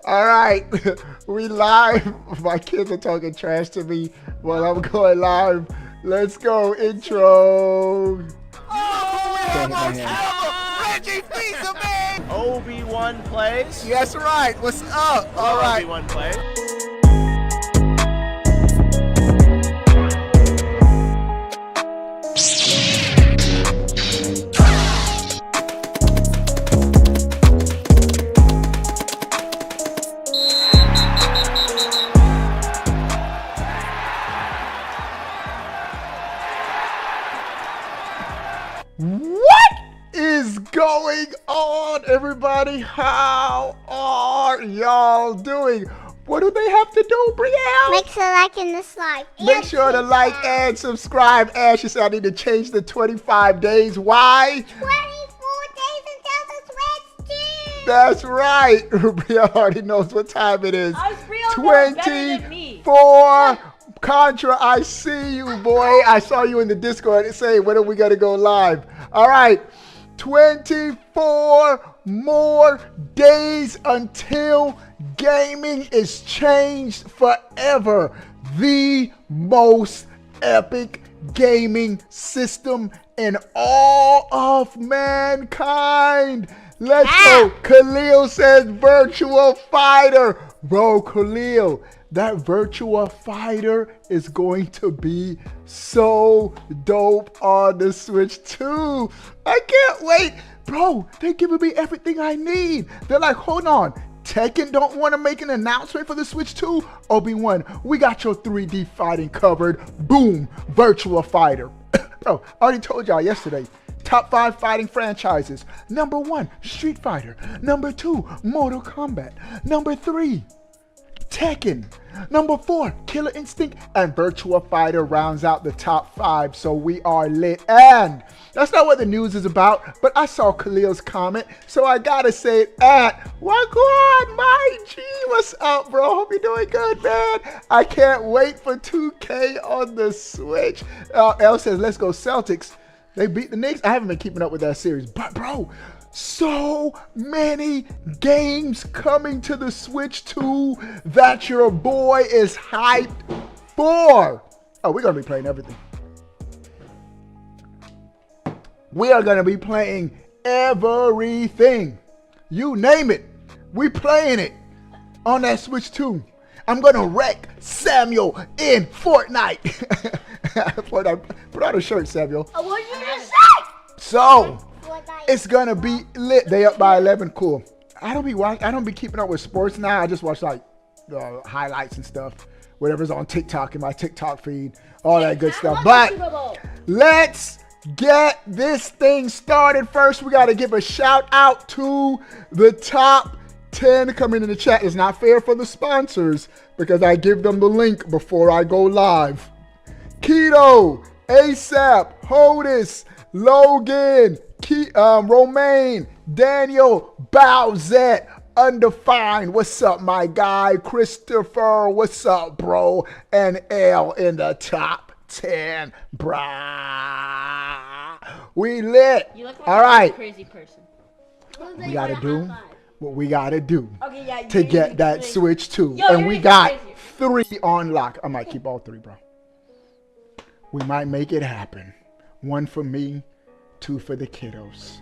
All right, we live. My kids are talking trash to me while I'm going live. Let's go, intro. Reggie Pizza Man! Obi-Wan plays. That's right. What's up? All right. Obi-Wan plays. What is going on, everybody? How are y'all doing? What do they have to do, Brielle? Make sure to like and dislike. Make sure to like and subscribe. Ashley said I need to change the 25 days. Why? 24 days until the Switch 2. That's right. Brielle already knows what time it is. 24. Contra, I see you, boy. I saw you in the Discord saying, when are we going to go live? All right. 24 more days until gaming is changed forever. The most epic gaming system in all of mankind. Let's go. Khalil says Virtual Fighter. Bro, Khalil, that Virtua Fighter is going to be so dope on the Switch 2. I can't wait. Bro, they're giving me everything I need. They're like, hold on. Tekken don't want to make an announcement for the Switch 2? Obi-Wan, we got your 3D fighting covered. Boom, Virtua Fighter. Bro, I already told y'all yesterday. Top 5 fighting franchises. Number 1, Street Fighter. Number 2, Mortal Kombat. Number 3, Tekken. Number 4, Killer Instinct, and Virtua Fighter rounds out the top 5, so we are lit. And that's not what the news is about, but I saw Khalil's comment, so I gotta say it. Wagwan, my G, what's up, bro? Hope you're doing good, man. I can't wait for 2K on the Switch. El says, let's go Celtics. They beat the Knicks. I haven't been keeping up with that series, but bro, so many games coming to the Switch 2 that your boy is hyped for. Oh, we're going to be playing everything. We are going to be playing everything. You name it. We playing it on that Switch 2. I'm going to wreck Samuel in Fortnite. Fortnite. Put on a shirt, Samuel. What did you just say? So, it's gonna be lit. They up by 11. Cool. I don't be keeping up with sports now. I just watch like the highlights and stuff, whatever's on TikTok in my TikTok feed, all that good stuff. But let's get this thing started. First, we gotta give a shout out to the top 10 coming in the chat. It's not fair for the sponsors because I give them the link before I go live. Keto, ASAP, Hodis, Logan, Romaine, Daniel, Bowsette, Undefined, what's up, my guy? Christopher, what's up, bro? And L in the top 10, brah. We lit. You look like all right. A crazy person. We gotta do what we gotta do Okay, to get that Switch 2. Yo, and we got 3 on lock. I might keep all 3, bro. We might make it happen. 1 for me, 2 for the kiddos.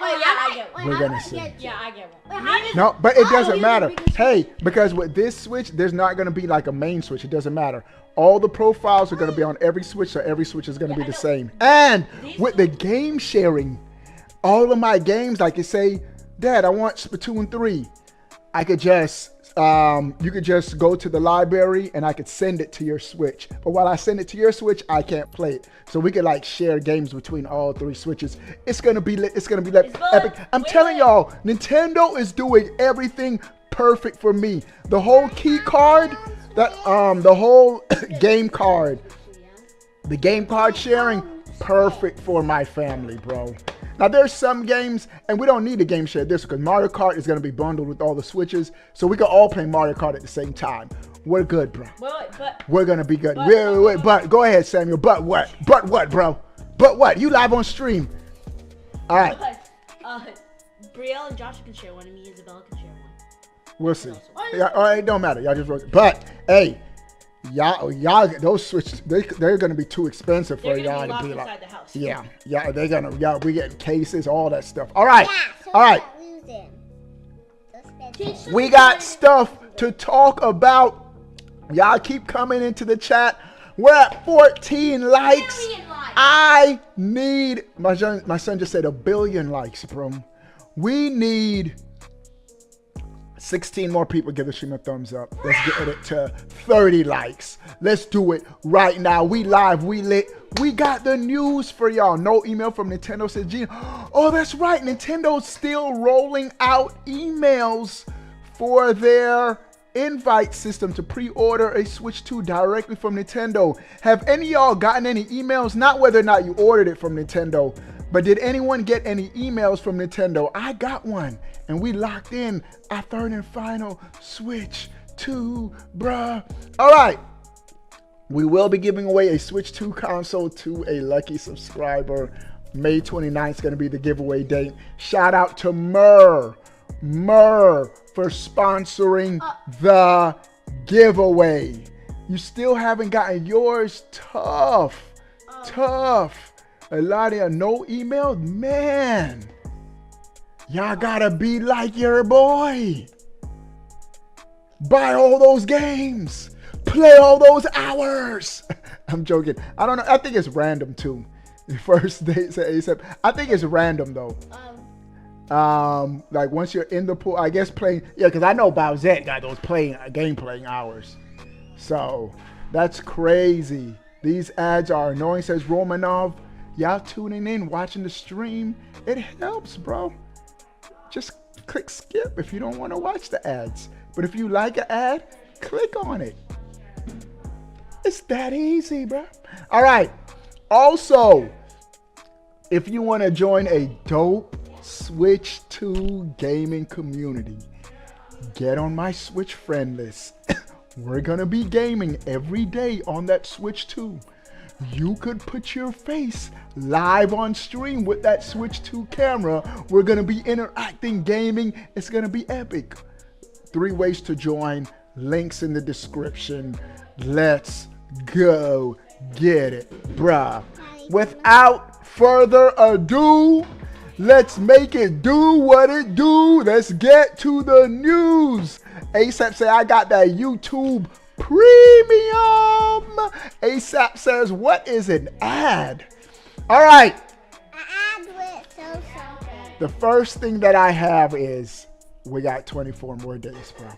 I get one. We're gonna see. Yeah, I get one. No, but it doesn't matter. Hey, because with this Switch, there's not gonna be like a main Switch. It doesn't matter. All the profiles are gonna be on every Switch, so every Switch is gonna be the same. And with the game sharing, all of my games, like you say, Dad, I want Splatoon 3. I could just, you could just go to the library and I could send it to your Switch. But while I send it to your Switch, I can't play it. So we could like share games between all 3 Switches. It's gonna be lit. It's gonna be lit. Epic. I'm telling y'all, Nintendo is doing everything perfect for me. The whole key card, the whole game card, the game card sharing, perfect for my family, bro. Now, there's some games, and we don't need a game share this because Mario Kart is going to be bundled with all the Switches, so we can all play Mario Kart at the same time. We're good, bro. We're going to be good. But go ahead, Samuel. But what? But what, bro? But what? You live on stream. All right. Brielle and Josh can share one, and me and Isabella can share one. We'll see. Yeah, all right, it don't matter. Y'all just wrote it. But hey, y'all, those Switch, they're gonna be too expensive for y'all to be like. The house. Yeah, they're gonna. Yeah, we getting cases, all that stuff. All right, Yeah, so all right. We got stuff to talk about. Y'all keep coming into the chat. We're at 14 likes. I need, my son just said 1 billion likes, bro. We need 16 more people give the stream a thumbs up. Let's get it to 30 likes. Let's do it right now. We live, we lit. We got the news for y'all. No email from Nintendo, says Gene. Oh, that's right. Nintendo's still rolling out emails for their invite system to pre-order a Switch 2 directly from Nintendo. Have any of y'all gotten any emails? Not whether or not you ordered it from Nintendo, but did anyone get any emails from Nintendo? I got one, and we locked in our third and final Switch 2, bruh. All right. We will be giving away a Switch 2 console to a lucky subscriber. May 29th is going to be the giveaway date. Shout out to Murr for sponsoring the giveaway. You still haven't gotten yours? Tough. Eladia, no email? Man, y'all gotta be like your boy. Buy all those games. Play all those hours. I'm joking. I don't know. I think it's random too. The first day say ASAP. I think it's random though. Like once you're in the pool, I guess playing. Yeah, because I know Bowsette got those game playing hours. So that's crazy. These ads are annoying, says Romanov. Y'all tuning in, watching the stream. It helps, bro. Just click skip if you don't want to watch the ads. But if you like an ad, click on it. It's that easy, bro. All right. Also, if you want to join a dope Switch 2 gaming community, get on my Switch friend list. We're going to be gaming every day on that Switch 2. You could put your face live on stream with that Switch 2 camera. We're going to be interacting, gaming. It's going to be epic. 3 ways to join. Links in the description. Let's go get it, bruh. Without further ado, let's make it do what it do. Let's get to the news. ASAP say, I got that YouTube Premium. ASAP says, what is an ad? All right. An ad with something. The first thing that I have is we got 24 more days, bro.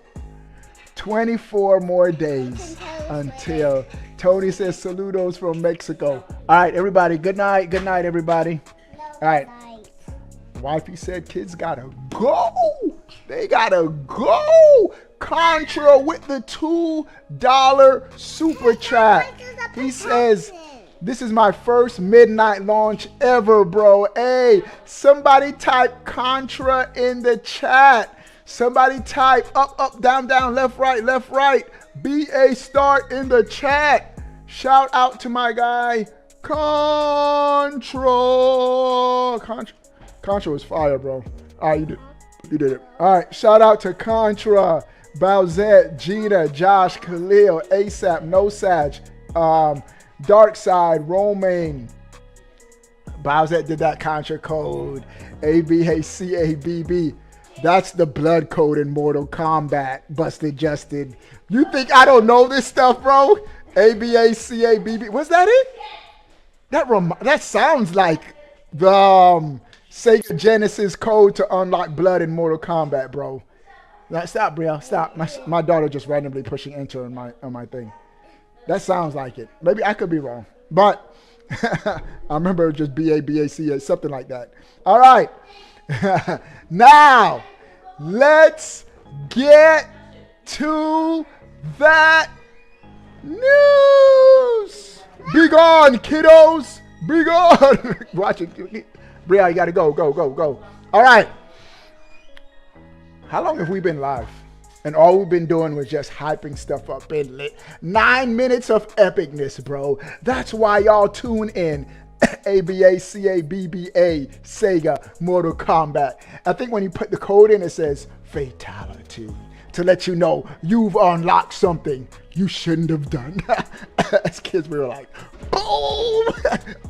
24 more days until Tony says saludos from Mexico. All right, everybody. Good night. Good night, everybody. All right. Wifey said kids gotta go. They gotta go. Contra with the $2 super chat. He says, this is my first midnight launch ever, bro. Hey, somebody type Contra in the chat. Somebody type up, down, left, right. BA start in the chat. Shout out to my guy, Contra. Contra was fire, bro. All right, you did it. All right, shout out to Contra, Bowsette, Gina, Josh, Khalil, ASAP, No Sag, Dark Side, Romaine. Bowsette did that Contra code. ABACABB. That's the blood code in Mortal Kombat. Busted Justin. You think I don't know this stuff, bro? ABACABB. Was that it? That sounds like the Sega Genesis code to unlock blood in Mortal Kombat, bro. Now, stop, bro. Stop. My daughter just randomly pushing enter on my thing. That sounds like it. Maybe I could be wrong. But I remember just BABACA, something like that. All right. Now, let's get to that news. Be gone, kiddos. Be gone. Watch it. Bria, you gotta go. All right. How long have we been live? And all we've been doing was just hyping stuff up and lit. 9 minutes of epicness, bro. That's why y'all tune in. ABACABBA, Sega, Mortal Kombat. I think when you put the code in, it says fatality. to let you know you've unlocked something you shouldn't have done. As kids, we were like, boom!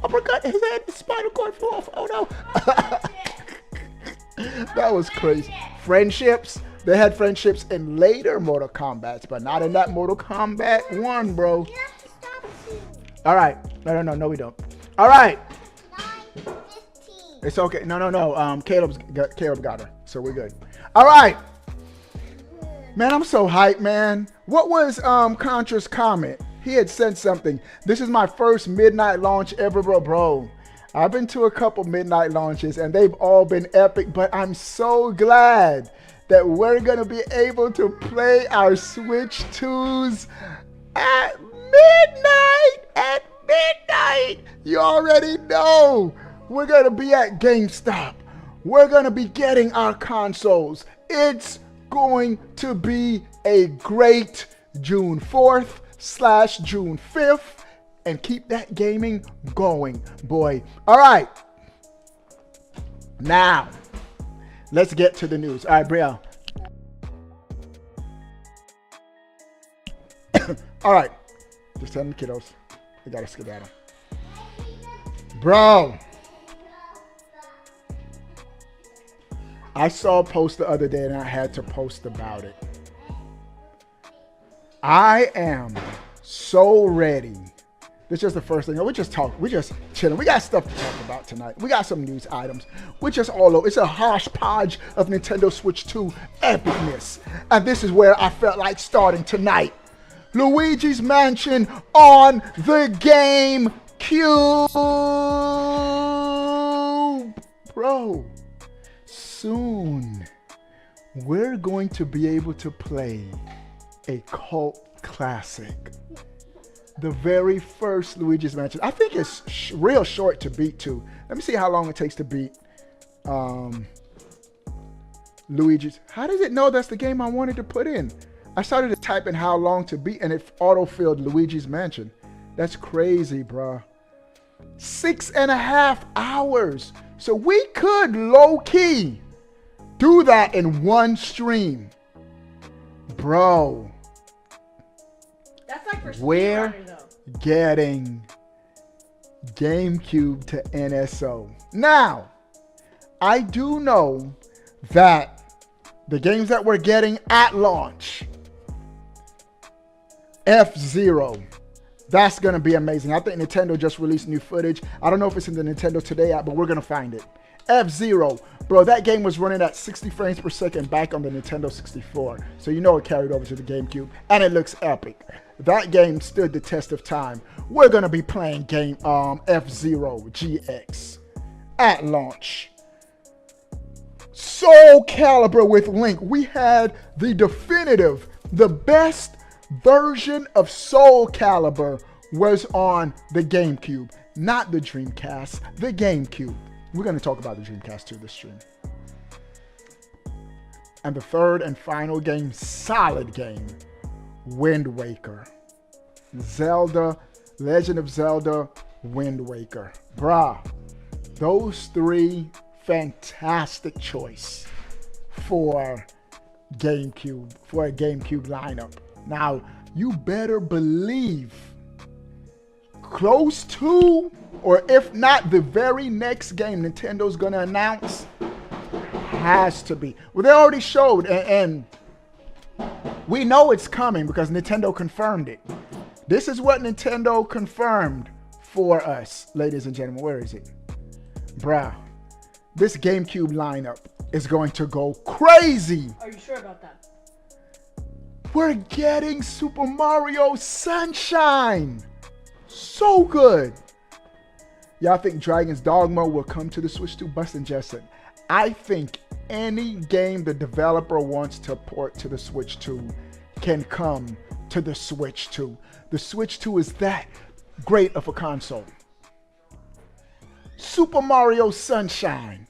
Uppercut his head, his spinal cord flew off. Oh no. That was crazy. Friendships. They had friendships in later Mortal Kombats, but not in that Mortal Kombat 1, bro. All right. No, we don't. All right. 9:15. It's okay. No. Caleb got her, so we're good. All right. Man, I'm so hyped, man. What was Contra's comment? He had said something. This is my first midnight launch ever, bro. I've been to a couple midnight launches, and they've all been epic, but I'm so glad that we're going to be able to play our Switch 2s at midnight. You already know. We're going to be at GameStop. We're going to be getting our consoles. It's going to be a great June 4th/June 5th. And keep that gaming going, boy. All right. Now, let's get to the news. All right, Brielle. All right. Just tell the kiddos. They got to skedaddle. Bro. I saw a post the other day and I had to post about it. I am so ready. This is just the first thing. We're just chilling. We got stuff to talk about tonight. We got some news items. We're just all over. It's a hodgepodge of Nintendo Switch 2 epicness. And this is where I felt like starting tonight. Luigi's Mansion on the GameCube. Bro, soon we're going to be able to play a cult classic. The very first Luigi's Mansion. I think it's real short to beat too. Let me see how long it takes to beat Luigi's. How does it know that's the game I wanted to put in? I started to type in how long to beat and it auto-filled Luigi's Mansion. That's crazy, bruh. 6.5 hours. So we could low-key do that in one stream. Bro. That's like for We're speedrunner, though. getting GameCube to NSO. Now, I do know that the games that we're getting at launch, F-Zero, that's going to be amazing. I think Nintendo just released new footage. I don't know if it's in the Nintendo Today app, but we're going to find it. F-Zero, bro, that game was running at 60 frames per second back on the Nintendo 64. So you know it carried over to the GameCube, and it looks epic. That game stood the test of time. We're going to be playing F-Zero GX at launch. Soul Calibur with Link. We had the definitive, the best version of Soul Calibur was on the GameCube, not the Dreamcast, the GameCube. We're going to talk about the Dreamcast too this stream. And the third and final game, solid game, Wind Waker. Zelda, Legend of Zelda, Wind Waker. Bruh, those three, fantastic choice for GameCube, for a GameCube lineup. Now, you better believe close to, or if not the very next game Nintendo's gonna announce, has to be. Well, they already showed, and we know it's coming because Nintendo confirmed it. This is what Nintendo confirmed for us, ladies and gentlemen. Where is it? Bruh, this GameCube lineup is going to go crazy. Are you sure about that? We're getting Super Mario Sunshine. So good. Y'all think Dragon's Dogma will come to the Switch 2? Bustin' Justin. I think any game the developer wants to port to the Switch 2 can come to the Switch 2. The Switch 2 is that great of a console. Super Mario Sunshine.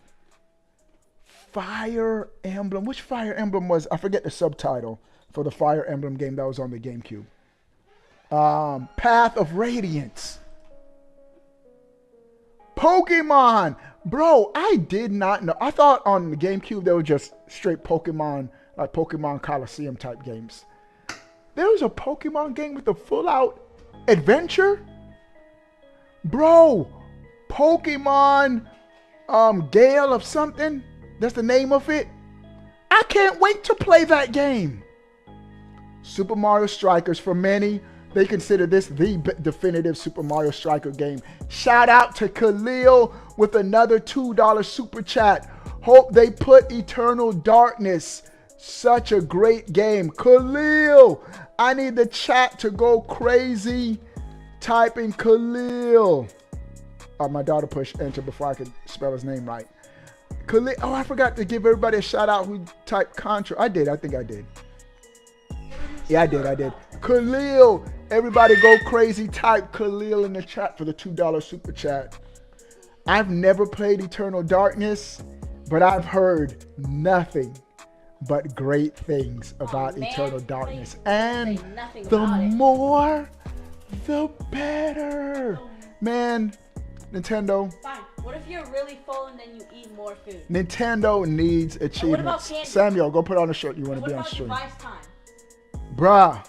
Fire Emblem. Which Fire Emblem was? I forget the subtitle for the Fire Emblem game that was on the GameCube. Path of Radiance. Pokemon. Bro, I did not know. I thought on the GameCube they were just straight Pokemon, like Pokemon Coliseum type games. There was a Pokemon game with a full-out adventure? Bro, Pokemon Gale of something? That's the name of it? I can't wait to play that game. Super Mario Strikers, for many, they consider this the definitive Super Mario Striker game. Shout out to Khalil with another $2 super chat. Hope they put Eternal Darkness. Such a great game. Khalil, I need the chat to go crazy. Type in Khalil. My daughter pushed enter before I could spell his name right. Khalil. Oh, I forgot to give everybody a shout out who typed Contra. I did. I think I did. Yeah, I did. Khalil. Everybody go crazy. Type Khalil in the chat for the $2 super chat. I've never played Eternal Darkness, but I've heard nothing but great things about Eternal Darkness. And the more, the better. Man, Nintendo. Fine. What if you're really full and then you eat more food? Nintendo needs achievements. What about candy? Samuel, go put on a shirt. You want to be on What stream. about device time? Bruh.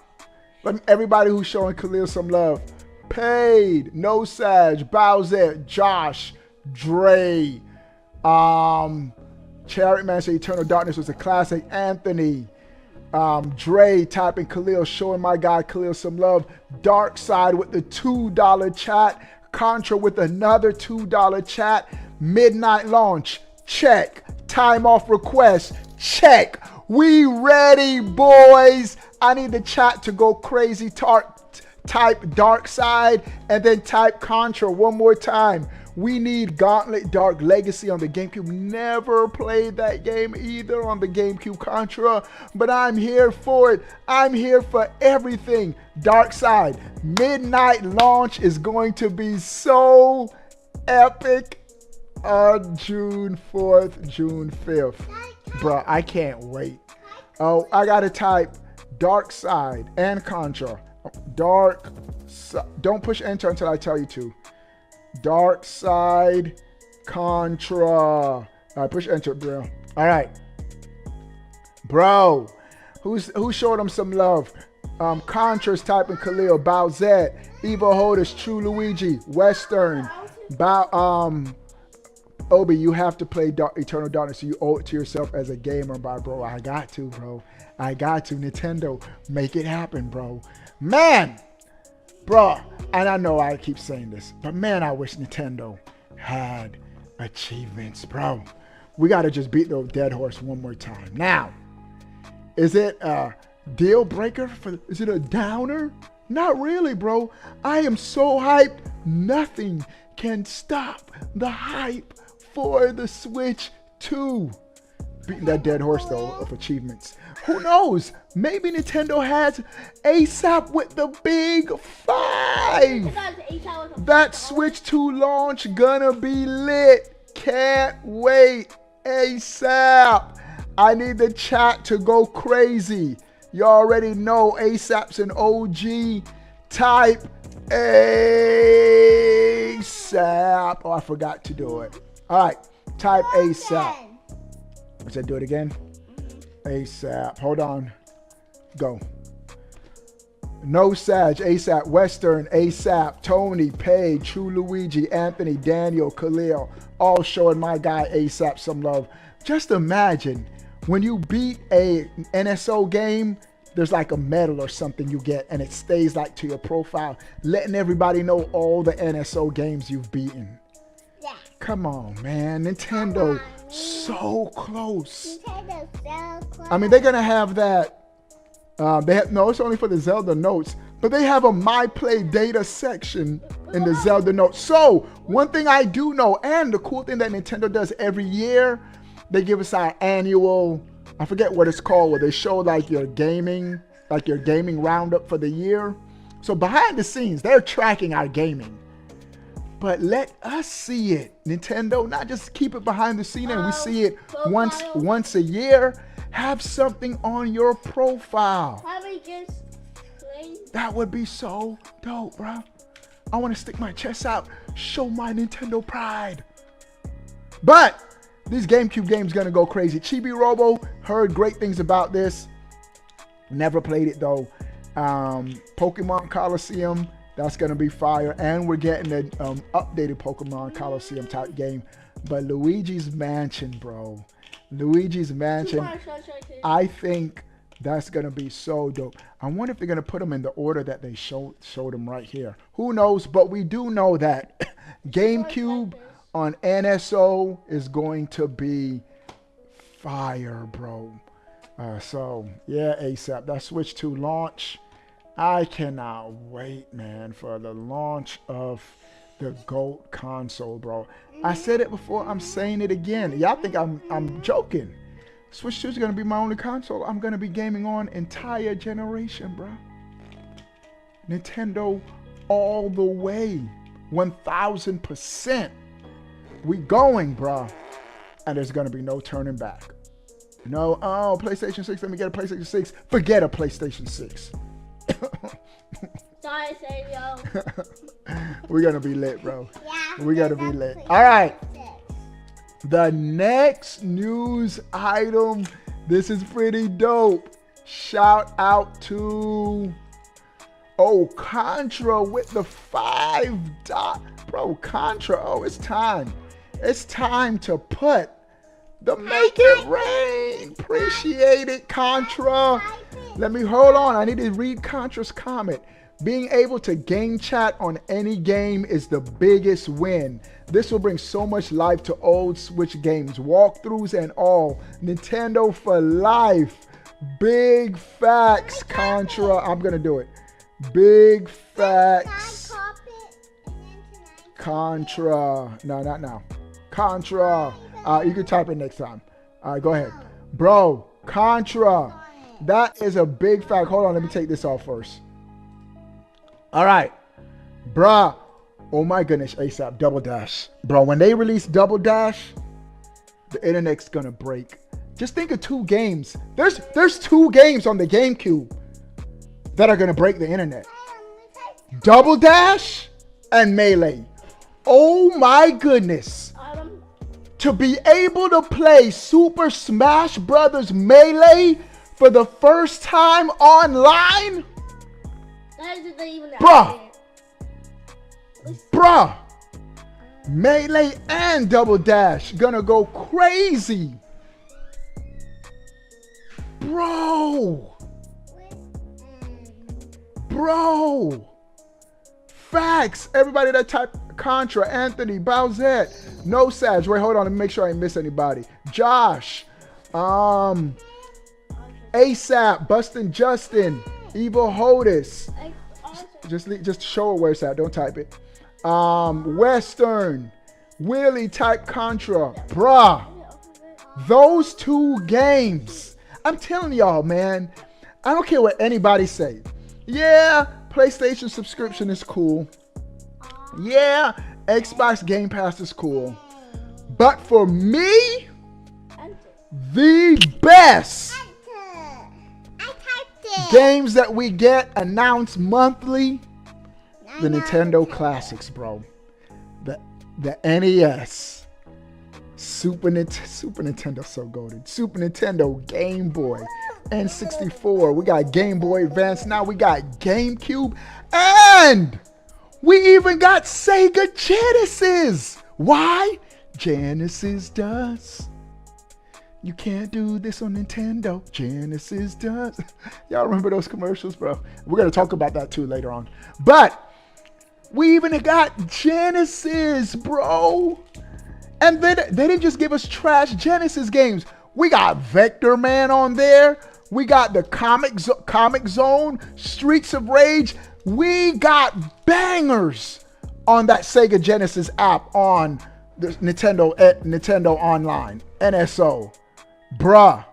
Everybody who's showing Khalil some love. Paid, No Sag, Bowser, Josh, Dre, Chariot Man said Eternal Darkness was a classic. Anthony, Dre typing Khalil, showing my guy Khalil some love. Dark Side with the $2 chat. Contra with another $2 chat. Midnight Launch, check. Time off request, check. We ready, boys. I need the chat to go crazy. Type Dark Side and then type Contra one more time. We need Gauntlet Dark Legacy on the GameCube. Never played that game either on the GameCube Contra, but I'm here for it. I'm here for everything. Dark Side. Midnight Launch is going to be so epic on June 4th, June 5th. Bruh, I can't wait. Oh, I gotta type Dark Side and Contra. Don't push enter until I tell you to. Dark Side, Contra. All right, push enter, bro. All right, bro. Who showed him some love? Contra's typing Khalil, Bowsette, Evo Holders, True Luigi, Western, Obi. You have to play Eternal Darkness. So you owe it to yourself as a gamer, bro. I got to, bro. I got to. Nintendo, make it happen, bro. Man. Bro, and I know I keep saying this, but man, I wish Nintendo had achievements, bro. We got to just beat the dead horse one more time. Now, is it a deal breaker? Is it a downer? Not really, bro. I am so hyped. Nothing can stop the hype for the Switch 2. Beating that dead horse, though, of achievements. Who knows? Maybe Nintendo has ASAP with the big 5. That Switch 2 launch gonna be lit. Can't wait. ASAP. I need the chat to go crazy. You already know ASAP's an OG. Type ASAP. Oh, I forgot to do it. All right. Type ASAP. Let's do it again. ASAP. Hold on. Go. No Sag, ASAP, Western, ASAP, Tony, Paige, True Luigi, Anthony, Daniel, Khalil, all showing my guy ASAP some love. Just imagine when you beat a NSO game, there's like a medal or something you get and it stays like to your profile, letting everybody know all the NSO games you've beaten. Yeah. Come on, man. Nintendo. So close. Nintendo's so close. I mean, they're gonna have that. No, it's only for the Zelda notes, but they have a My Play data section in the Zelda notes. So one thing I do know, and the cool thing that Nintendo does every year, they give us our annual. I forget what it's called, where they show like your gaming roundup for the year. So behind the scenes, they're tracking our gaming. But let us see it, Nintendo. Not just keep it behind the scene and we see it once a year. Have something on your profile. Probably just play. That would be so dope, bro. I want to stick my chest out, show my Nintendo pride. But These GameCube games gonna go crazy. Chibi Robo, heard great things about this. Never played it though. Pokemon Coliseum, that's gonna be fire. And we're getting an updated Pokemon Coliseum type game. But Luigi's Mansion, bro. Luigi's Mansion, I think that's gonna be so dope. I wonder if they're gonna put them in the order that they showed them right here. Who knows? But we do know that GameCube on NSO is going to be fire, bro. So yeah, ASAP. That Switch 2 launch. I cannot wait, man, for the launch of the GOAT console, bro. I said it before. I'm saying it again. Y'all think I'm joking? Switch 2 is gonna be my only console I'm gonna be gaming on entire generation, bro. Nintendo all the way, 1000%. We going, bro, and there's gonna be no turning back. No, oh, PlayStation 6. Let me get a PlayStation 6. Forget a PlayStation 6. Sorry, Savior. We're gonna be lit, bro. Yeah, We gotta be lit. All right. The next news item. This is pretty dope. Shout out to Contra with the $5. Bro, Contra. Oh, it's time. It's time to put the Make It Rain. Appreciate it, Contra. Let me hold on. I need to read Contra's comment. Being able to game chat on any game is the biggest win. This will bring so much life to old Switch games, walkthroughs and all. Nintendo for life. Big facts, Contra. I'm gonna do it. Big facts. Contra. No, not now. Contra. You can type it next time. All right, go ahead. Bro, Contra. That is a big fact. Hold on, let me take this off first. All right. Bruh. Oh my goodness, ASAP. Double Dash. Bro, when they release Double Dash, the internet's gonna break. Just think of 2 games. There's 2 games on the GameCube that are gonna break the internet. Double Dash and Melee. Oh my goodness. To be able to play Super Smash Brothers Melee for the first time online? That isn't even Bruh. Bruh. Melee and Double Dash gonna go crazy. Bro. Bro. Facts. Everybody that typed Contra, Anthony, Bowsette, No Sag. Wait, hold on. Let me make sure I didn't miss anybody. Josh. ASAP, Bustin' Justin, Evil Hodis. Just show it where it's at. Don't type it. Western, Willie type Contra. Bruh. Those 2 games. I'm telling y'all, man. I don't care what anybody say. Yeah, PlayStation subscription is cool. Yeah, Xbox Game Pass is cool. But for me, the best games that we get announced monthly, the Nintendo classics, bro. The NES, Super Nintendo, so goated. Super Nintendo, Game Boy, N64. We got Game Boy Advance. Now we got GameCube, and we even got Sega Genesis. Why? Genesis does. You can't do this on Nintendo. Genesis does. Y'all remember those commercials, bro? We're going to talk about that too later on. But we even got Genesis, bro. And then they didn't just give us trash Genesis games. We got Vector Man on there. We got the Comic Zone, Streets of Rage. We got bangers on that Sega Genesis app on the Nintendo Online, NSO. Bruh.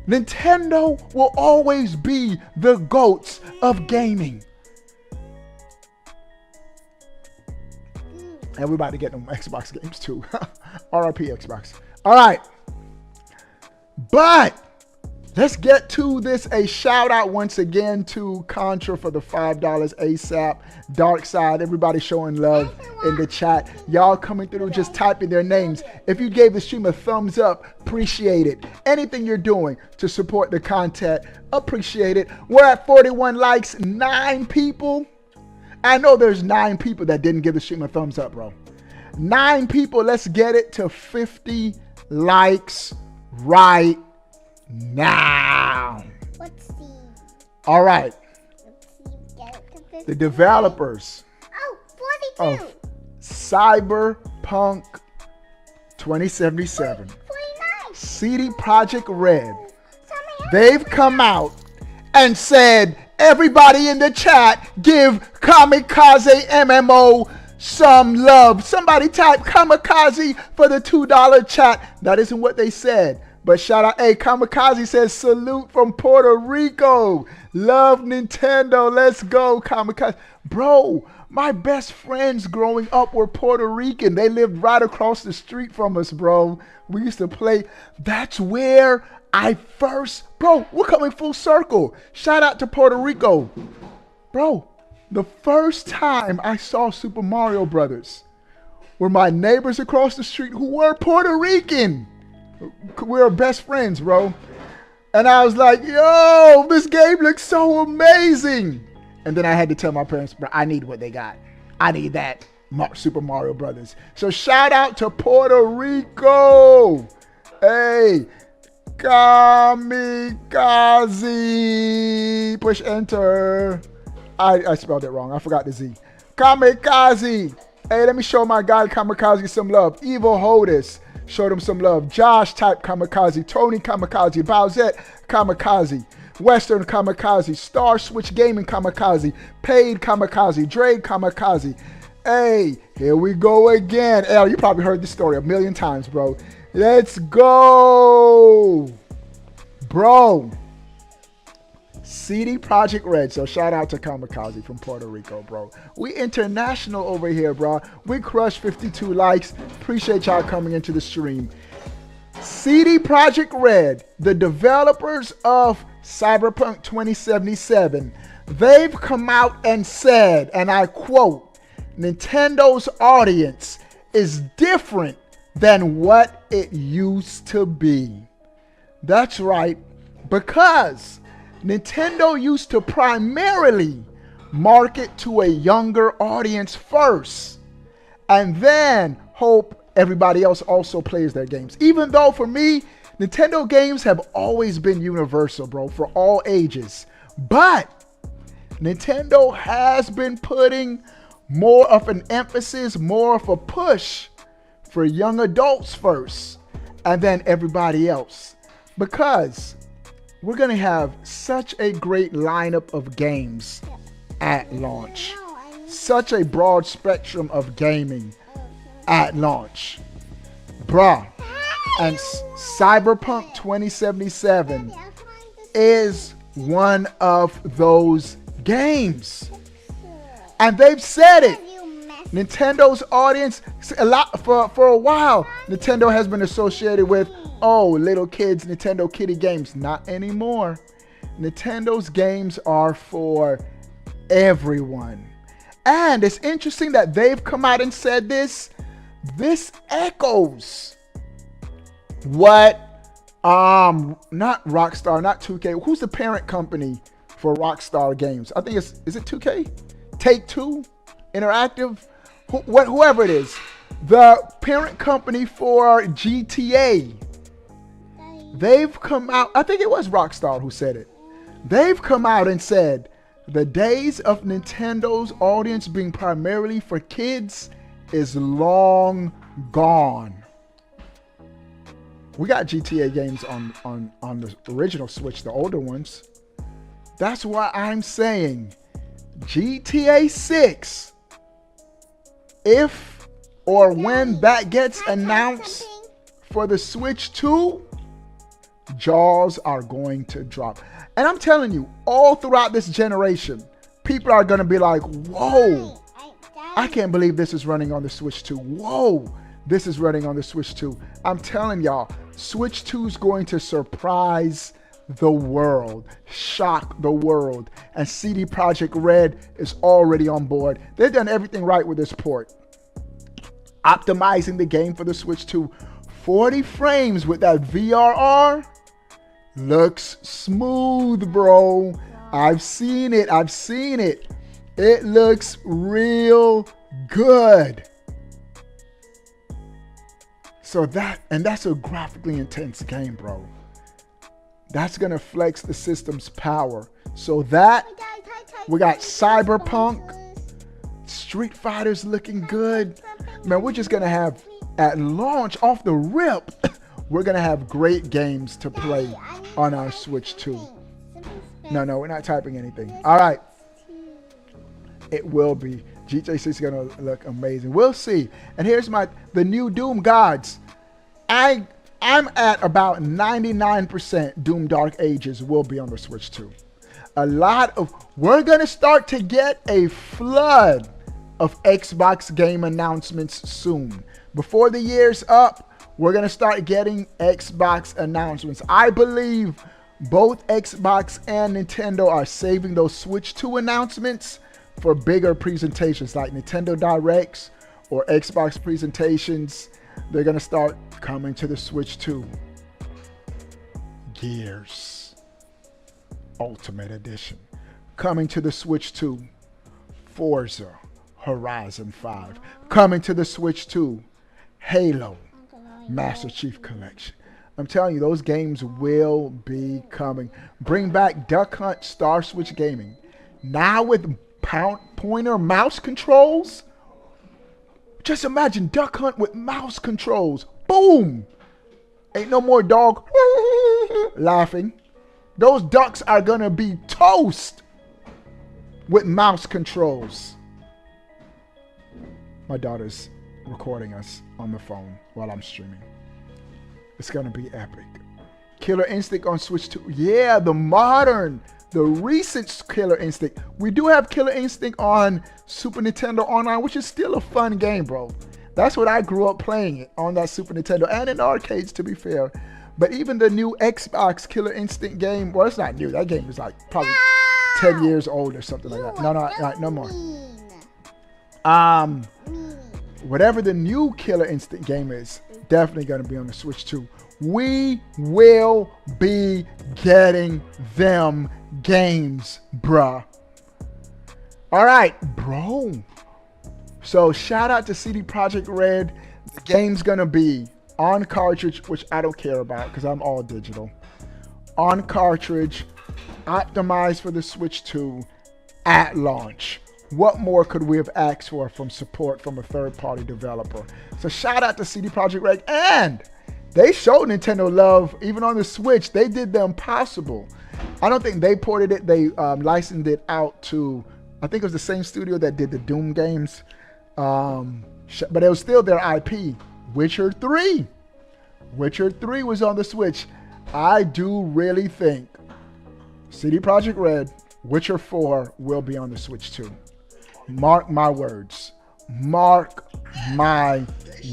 Nintendo will always be the GOATs of gaming. And we're about to get them Xbox games too. RIP Xbox. All right. But Let's get to this. A shout out once again to Contra for the $5 ASAP. Dark Side, everybody showing love in the chat. Y'all coming through, just typing their names. If you gave the stream a thumbs up, appreciate it. Anything you're doing to support the content, appreciate it. We're at 41 likes, 9 people. I know there's 9 people that didn't give the stream a thumbs up, bro. 9 people, let's get it to 50 likes right now. Let's see. All right. Let's see. Get it to 50. The developers Oh, 42. of Cyberpunk 2077, 49. CD Projekt Red, they've come out and said, everybody in the chat, give Kamikaze MMO some love. Somebody type Kamikaze for the $2 chat. That isn't what they said. But shout out, hey, Kamikaze says salute from Puerto Rico. Love Nintendo. Let's go, Kamikaze. Bro, my best friends growing up were Puerto Rican. They lived right across the street from us, bro. We used to play. That's where I first, bro, we're coming full circle. Shout out to Puerto Rico. Bro, the first time I saw Super Mario Brothers were my neighbors across the street who were Puerto Rican. We were best friends, bro. And I was like, yo, this game looks so amazing. And then I had to tell my parents, bro, I need what they got. I need that Super Mario Brothers. So shout out to Puerto Rico. Hey, Kamikaze. Push enter. I spelled it wrong. I forgot the Z. Kamikaze. Hey, let me show my guy Kamikaze some love. Evil Hodis. Showed him some love. Josh type Kamikaze. Tony Kamikaze. Bowsette Kamikaze. Western Kamikaze. Star Switch Gaming Kamikaze. Paid Kamikaze. Dre Kamikaze. Hey, here we go again. L, you probably heard this story a million times, bro. Let's go. Bro. CD Projekt Red. So shout out to Kamikaze from Puerto Rico, bro. We international over here, bro. We crushed 52 likes. Appreciate y'all coming into the stream. CD Projekt Red, the developers of Cyberpunk 2077, they've come out and said, and I quote, Nintendo's audience is different than what it used to be. That's right, because Nintendo used to primarily market to a younger audience first, and then hope everybody else also plays their games. Even though for me, Nintendo games have always been universal, bro, for all ages. But Nintendo has been putting more of an emphasis, more of a push for young adults first, and then everybody else. Because we're going to have such a great lineup of games at launch. Such a broad spectrum of gaming at launch. Bruh. And Cyberpunk 2077 is one of those games. And they've said it. Nintendo's audience, a lot for a while, Nintendo has been associated with, oh, little kids, Nintendo kiddie games. Not anymore. Nintendo's games are for everyone. And it's interesting that they've come out and said this. This echoes what not Rockstar, not 2K. Who's the parent company for Rockstar Games? I think is it 2K? Take-Two Interactive? Whoever it is. The parent company for GTA. They've come out, I think it was Rockstar who said it. They've come out and said the days of Nintendo's audience being primarily for kids is long gone. We got GTA games on the original Switch, the older ones. That's why I'm saying GTA 6, if or when that gets announced for the Switch 2, jaws are going to drop. And I'm telling you, all throughout this generation, people are going to be like, whoa, I can't believe this is running on the Switch 2. Whoa, this is running on the Switch 2. I'm telling y'all, Switch 2 is going to surprise the world. Shock the world. And CD Projekt Red is already on board. They've done everything right with this port. Optimizing the game for the Switch 2. 40 frames with that VRR. Looks smooth, bro. I've seen it. I've seen it. It looks real good. So that's a graphically intense game, bro. That's gonna flex the system's power. So that we got Cyberpunk, Street Fighter's looking good. Man, we're just gonna have at launch off the rip. We're gonna have great games to play on our Switch 2. No, we're not typing anything. All right. It will be. GTA 6 is gonna look amazing. We'll see. And here's the new Doom gods. I'm at about 99% Doom Dark Ages will be on the Switch 2. We're gonna start to get a flood of Xbox game announcements soon. Before the year's up, we're gonna start getting Xbox announcements. I believe both Xbox and Nintendo are saving those Switch 2 announcements for bigger presentations like Nintendo Directs or Xbox presentations. They're going to start coming to the Switch 2. Gears Ultimate Edition. Coming to the Switch 2. Forza Horizon 5. Coming to the Switch 2. Halo Master Chief Collection. I'm telling you, those games will be coming. Bring back Duck Hunt Star Switch Gaming. Now with pointer mouse controls. Just imagine Duck Hunt with mouse controls. Boom! Ain't no more dog laughing. Those ducks are gonna be toast with mouse controls. My daughter's recording us on the phone while I'm streaming. It's gonna be epic. Killer Instinct on Switch 2. Yeah, the recent Killer Instinct. We do have Killer Instinct on Super Nintendo Online, which is still a fun game, bro. That's what I grew up playing it on that Super Nintendo and in arcades, to be fair. But even the new Xbox Killer Instinct game, well, it's not new. That game is like probably 10 years old or something like that. No more. Whatever the new Killer Instinct game is, definitely going to be on the Switch 2. We will be getting them games, bruh. All right, bro. So shout out to CD Projekt Red. The game's going to be on cartridge, which I don't care about because I'm all digital. On cartridge, optimized for the Switch 2 at launch. What more could we have asked for from support from a third-party developer? So shout out to CD Projekt Red. And they showed Nintendo love even on the Switch. They did the impossible. I don't think they ported it. They licensed it out to, I think it was the same studio that did the Doom games. But it was still their IP. Witcher 3. Witcher 3 was on the Switch. I do really think CD Projekt Red, Witcher 4 will be on the Switch too. Mark my words. Mark my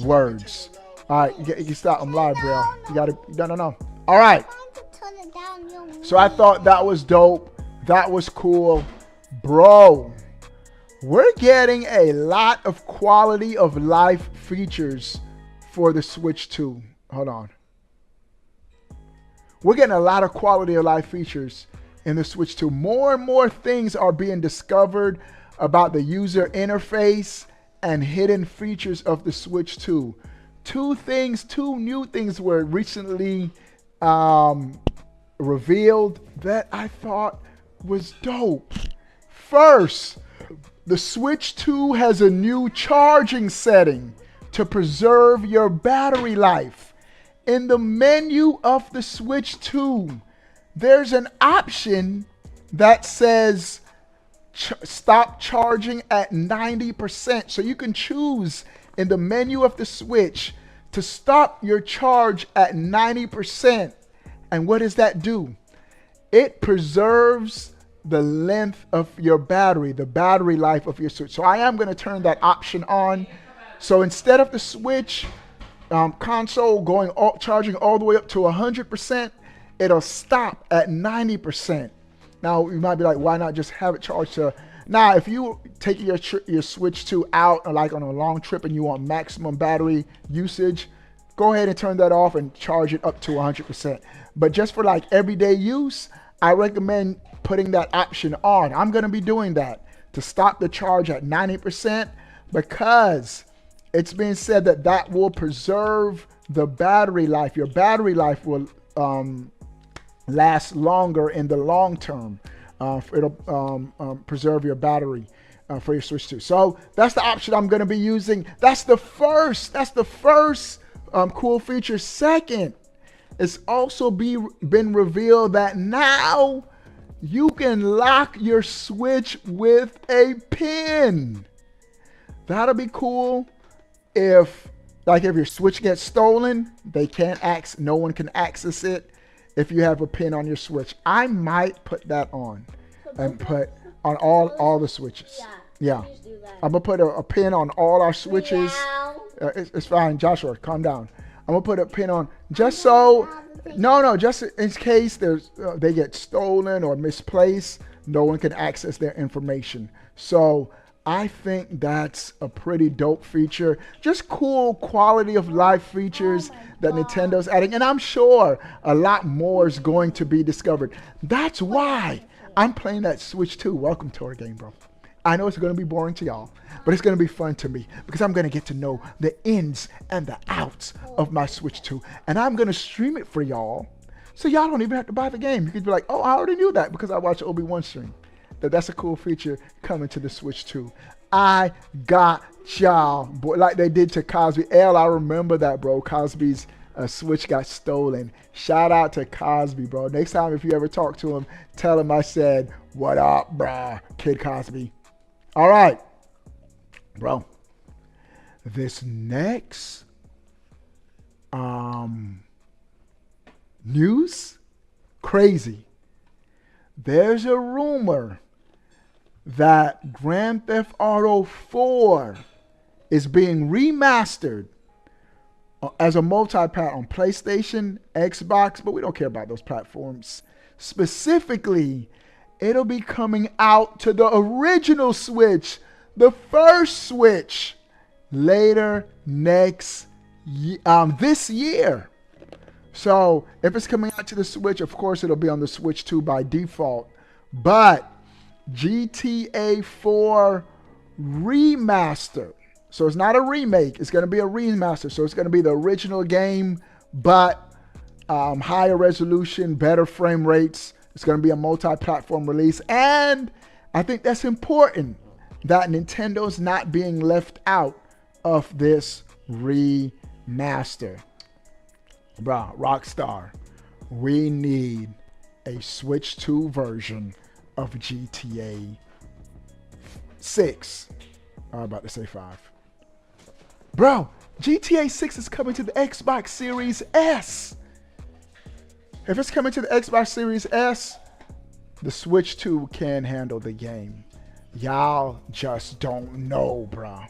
words. All right, you stop. I'm live, bro. You gotta. No. All right. So I thought that was dope. That was cool, bro. We're getting a lot of quality of life features for the Switch 2. Hold on. We're getting a lot of quality of life features in the Switch 2. More and more things are being discovered about the user interface and hidden features of the Switch 2. Two new things were recently revealed that I thought was dope. First, the Switch 2 has a new charging setting to preserve your battery life. In the menu of the Switch 2, there's an option that says stop charging at 90%. So you can choose in the menu of the Switch to stop your charge at 90%. And what does that do? It preserves the length of your battery, the battery life of your Switch. So I am going to turn that option on. So instead of the Switch console charging all the way up to 100%, it'll stop at 90%. Now, you might be like, why not just have it charged to... Now, if you take your Switch 2 out, like on a long trip, and you want maximum battery usage, go ahead and turn that off and charge it up to 100%. But just for like everyday use, I recommend putting that option on. I'm going to be doing that to stop the charge at 90%, because it's been said that that will preserve the battery life. Your battery life will last longer in the long term. It'll preserve your battery for your Switch 2. So that's the option I'm going to be using. That's the first cool feature. Second, it's also been revealed that now you can lock your Switch with a pin. That'll be cool. If your Switch gets stolen, no one can access it if you have a pin on your Switch. I might put that on and put on all the Switches. Yeah. I'm gonna put a pin on all our Switches. It's fine, Joshua, calm down. I'm gonna put a pin on just so, just in case they get stolen or misplaced, no one can access their information. So I think that's a pretty dope feature. Just cool quality of life features that Nintendo's adding. And I'm sure a lot more is going to be discovered. That's why I'm playing that Switch 2. Welcome to our game, bro. I know it's going to be boring to y'all, but it's going to be fun to me because I'm going to get to know the ins and the outs of my Switch 2. And I'm going to stream it for y'all, so y'all don't even have to buy the game. You could be like, oh, I already knew that because I watched Obi-Wan stream. That's a cool feature coming to the Switch 2. I got y'all, boy, like they did to Cosby. I remember that, bro. Cosby's Switch got stolen. Shout out to Cosby, bro. Next time if you ever talk to him, tell him I said, what up, bruh, Kid Cosby. All right, bro. This next news, crazy. There's a rumor that Grand Theft Auto 4 is being remastered as a multi-plat on PlayStation, Xbox, but we don't care about those platforms. Specifically, it'll be coming out to the original Switch, the first Switch, later this year. So if it's coming out to the Switch, of course it'll be on the Switch 2 by default. But GTA 4 remaster. So it's not a remake. It's going to be a remaster. So it's going to be the original game, but higher resolution, better frame rates. It's going to be a multi-platform release. And I think that's important that Nintendo's not being left out of this remaster. Bruh, Rockstar, we need a Switch 2 version of GTA 6. I'm about to say 5. Bro, GTA 6 is coming to the Xbox Series S. If it's coming to the Xbox Series S, the Switch 2 can handle the game. Y'all just don't know, bro.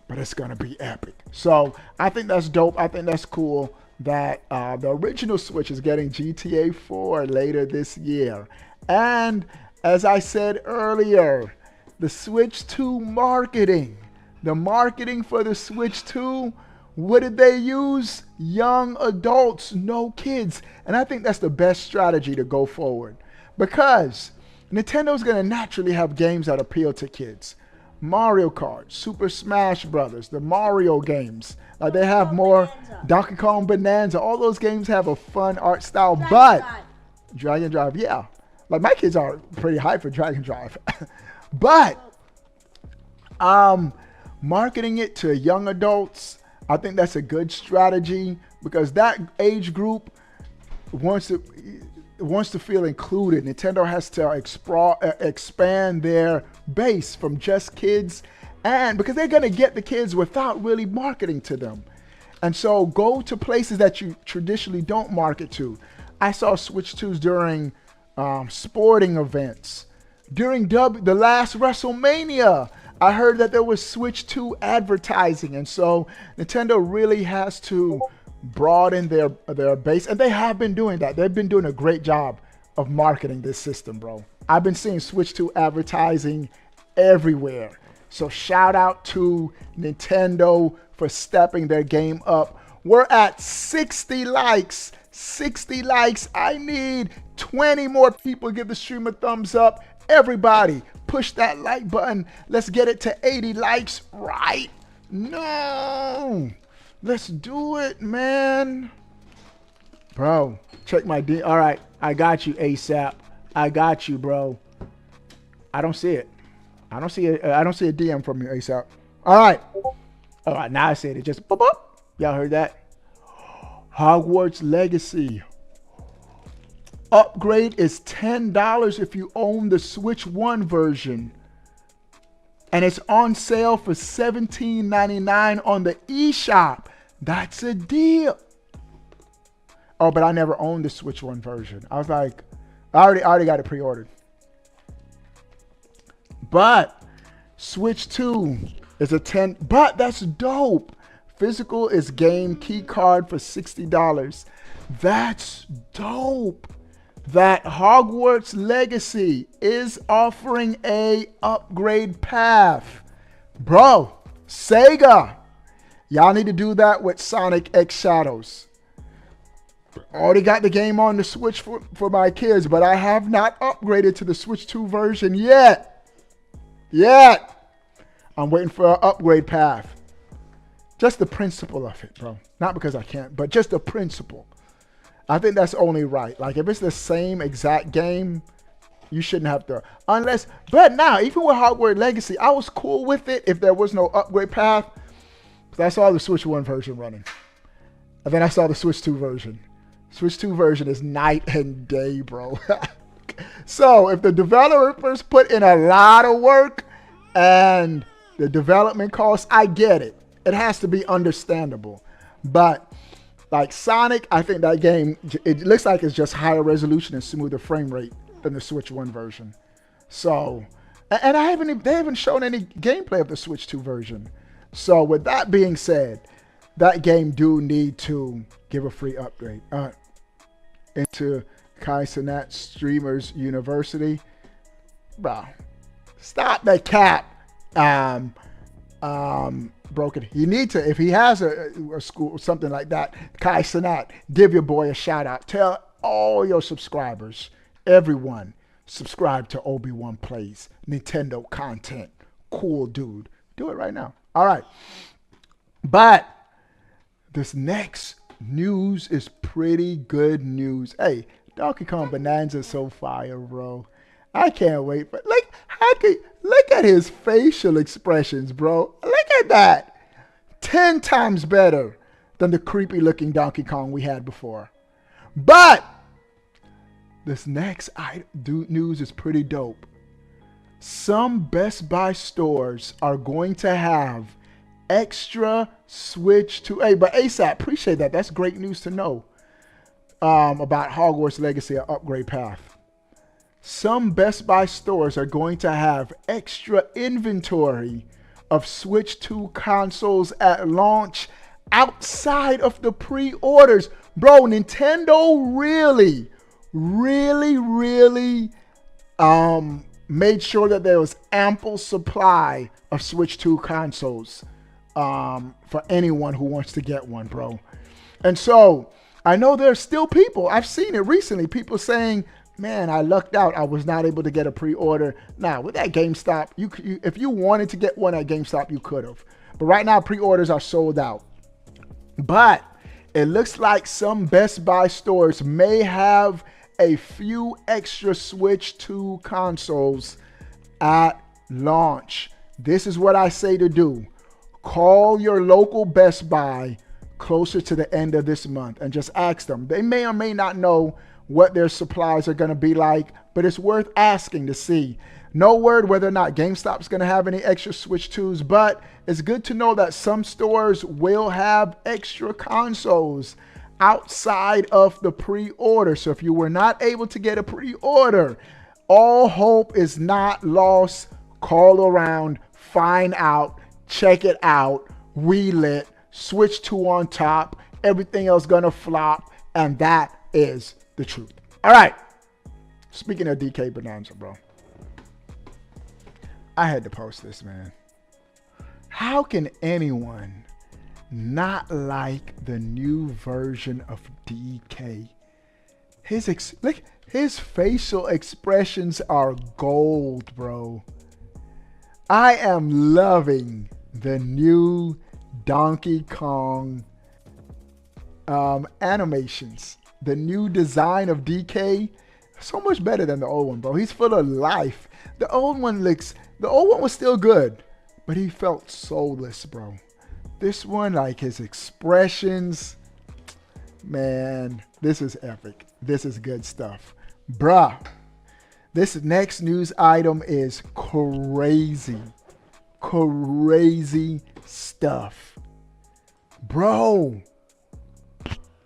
But it's going to be epic. So I think that's dope. I think that's cool that the original Switch is getting GTA 4 later this year. And as I said earlier, the Switch 2 marketing. The marketing for the Switch 2, what did they use? Young adults, no kids. And I think that's the best strategy to go forward. Because Nintendo's going to naturally have games that appeal to kids. Mario Kart, Super Smash Brothers, the Mario games. Like they have more Donkey Kong Bonanza. All those games have a fun art style. Dragon Drive, yeah. Like my kids are pretty hyped for Dragon Drive. But marketing it to young adults, I think that's a good strategy because that age group wants to feel included. Nintendo has to expand their base from just kids, and because they're going to get the kids without really marketing to them. And so go to places that you traditionally don't market to. I saw Switch 2s during sporting events. During the last WrestleMania, I heard that there was Switch 2 advertising. And so Nintendo really has to broaden their base, and they have been doing that. They've been doing a great job of marketing this system, bro. I've been seeing Switch 2 advertising everywhere. So shout out to Nintendo for stepping their game up. We're at 60 likes. 60 likes. I need 20 more people. Give the stream a thumbs up. Everybody, push that like button. Let's get it to 80 likes right now. Let's do it, man. Bro, check my D. All right, I got you, ASAP. I got you, bro. I don't see it. I don't see a DM from you, ASAP. All right. All right, now I see it. It just boop, boop. Y'all heard that? Hogwarts Legacy. Upgrade is $10 if you own the Switch 1 version. And it's on sale for $17.99 on the eShop. That's a deal. Oh, but I never owned the Switch 1 version. I was like, I already got it pre-ordered. But Switch 2 is a 10, but that's dope. Physical is game key card for $60. That's dope. That Hogwarts Legacy is offering a upgrade path. Bro, Sega, y'all need to do that with Sonic X Shadows. Already got the game on the Switch for my kids, but I have not upgraded to the Switch 2 version yet. I'm waiting for an upgrade path. Just the principle of it, bro. Not because I can't, but just the principle. I think that's only right. Like, if it's the same exact game, you shouldn't have to. Unless, but now, even with Hogwarts Legacy, I was cool with it if there was no upgrade path. Because I saw the Switch 1 version running. And then I saw the Switch 2 version. Switch 2 version is night and day, bro. So, if the developers put in a lot of work and the development costs, I get it. It has to be understandable. But like Sonic, I think that game, it looks like it's just higher resolution and smoother frame rate than the Switch 1 version. So, and they haven't shown any gameplay of the Switch 2 version. So with that being said, that game do need to give a free upgrade. Into Kai Cenat Streamers University. Bro, stop that cap. Broken. You need to, if he has a school or something like that, Kai Cenat, give your boy a shout out. Tell all your subscribers, everyone, subscribe to Obi-Wan Plays Nintendo content. Cool dude. Do it right now. All right. But this next news is pretty good news. Hey, Donkey Kong Bonanza is so fire, bro. I can't wait. But look at his facial expressions, bro. Look at that. 10 times better than the creepy looking Donkey Kong we had before. But this next news is pretty dope. Some Best Buy stores are going to have extra Switch 2. Hey, but ASAP, appreciate that. That's great news to know about Hogwarts Legacy upgrade path. Some Best Buy stores are going to have extra inventory of Switch 2 consoles at launch outside of the pre-orders. Bro, Nintendo really made sure that there was ample supply of Switch 2 consoles for anyone who wants to get one, bro. And so I know there's still people, I've seen it recently, people saying, man, I lucked out. I was not able to get a pre-order. Now, with that GameStop, if you wanted to get one at GameStop, you could have. But right now, pre-orders are sold out. But it looks like some Best Buy stores may have a few extra Switch 2 consoles at launch. This is what I say to do. Call your local Best Buy closer to the end of this month and just ask them. They may or may not know what their supplies are going to be like, but it's worth asking to see. No word whether or not GameStop's going to have any extra Switch 2s, but it's good to know that some stores will have extra consoles outside of the pre-order. So if you were not able to get a pre-order, all hope is not lost. Call around, find out, check it out, wheel it, Switch 2 on top, everything else gonna flop, and that is the truth. All right. Speaking of DK Bonanza, bro, I had to post this, man. How can anyone not like the new version of DK? His facial expressions are gold, bro. I am loving the new Donkey Kong animations. The new design of DK, so much better than the old one, bro. He's full of life. The old one was still good, but he felt soulless, bro. This one, like his expressions, man, this is epic. This is good stuff. Bruh, this next news item is crazy. Crazy stuff. Bro,